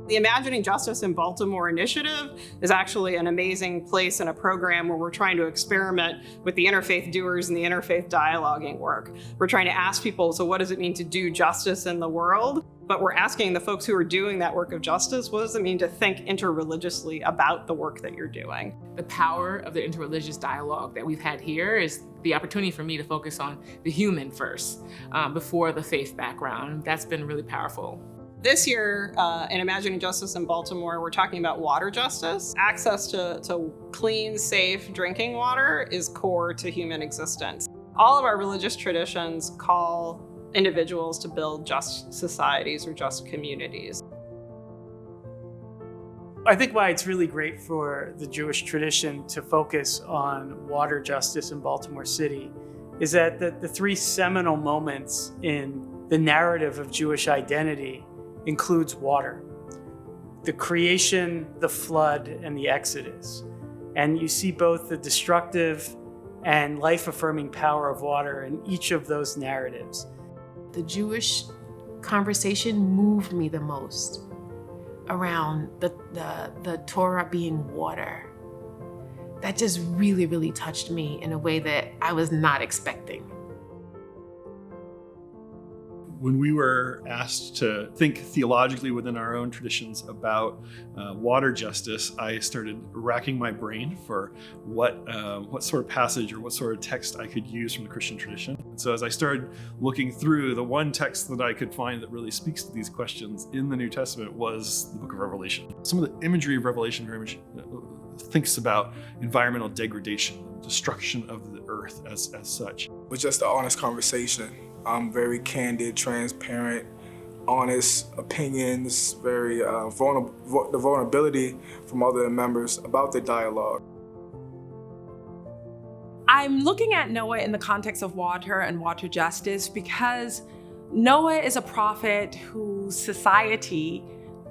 The Imagining Justice in Baltimore initiative is actually an amazing place and a program where we're trying to experiment with the interfaith doers and the interfaith dialoguing work. We're trying to ask people, so what does it mean to do justice in the world? But we're asking the folks who are doing that work of justice, what does it mean to think interreligiously about the work that you're doing? The power of the interreligious dialogue that we've had here is the opportunity for me to focus on the human first, before the faith background. That's been really powerful. This year, in Imagining Justice in Baltimore, we're talking about water justice. Access to clean, safe drinking water is core to human existence. All of our religious traditions call individuals to build just societies or just communities. I think why it's really great for the Jewish tradition to focus on water justice in Baltimore City is that the three seminal moments in the narrative of Jewish identity includes water. The creation, the flood, and the Exodus. And you see both the destructive and life-affirming power of water in each of those narratives. The Jewish conversation moved me the most around the Torah being water. That just really, really touched me in a way that I was not expecting. When we were asked to think theologically within our own traditions about water justice, I started racking my brain for what sort of passage or what sort of text I could use from the Christian tradition. So as I started looking through, the one text that I could find that really speaks to these questions in the New Testament was the book of Revelation. Some of the imagery of Revelation very much thinks about environmental degradation, destruction of the earth as such. It was just an honest conversation. Very candid, transparent, honest opinions, very the vulnerability from other members about the dialogue. I'm looking at Noah in the context of water and water justice because Noah is a prophet whose society,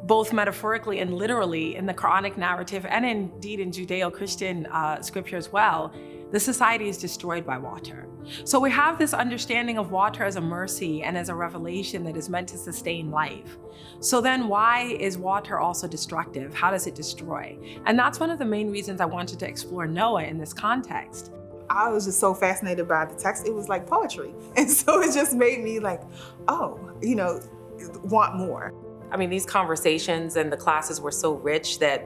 both metaphorically and literally in the Quranic narrative and indeed in Judeo-Christian scripture as well, the society is destroyed by water. So we have this understanding of water as a mercy and as a revelation that is meant to sustain life. So then why is water also destructive? How does it destroy? And that's one of the main reasons I wanted to explore Noah in this context. I was just so fascinated by the text. It was like poetry. And so it just made me like, oh, want more. I mean, these conversations and the classes were so rich that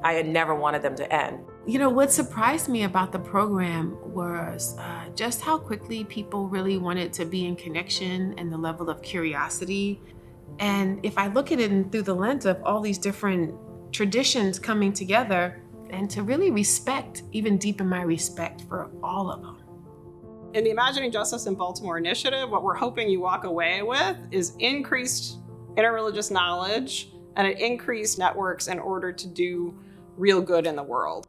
I had never wanted them to end. What surprised me about the program was just how quickly people really wanted to be in connection and the level of curiosity. And if I look at it through the lens of all these different traditions coming together, and to really respect, even deepen my respect for all of them. In the Imagining Justice in Baltimore initiative, what we're hoping you walk away with is increased interreligious knowledge and increased networks in order to do real good in the world.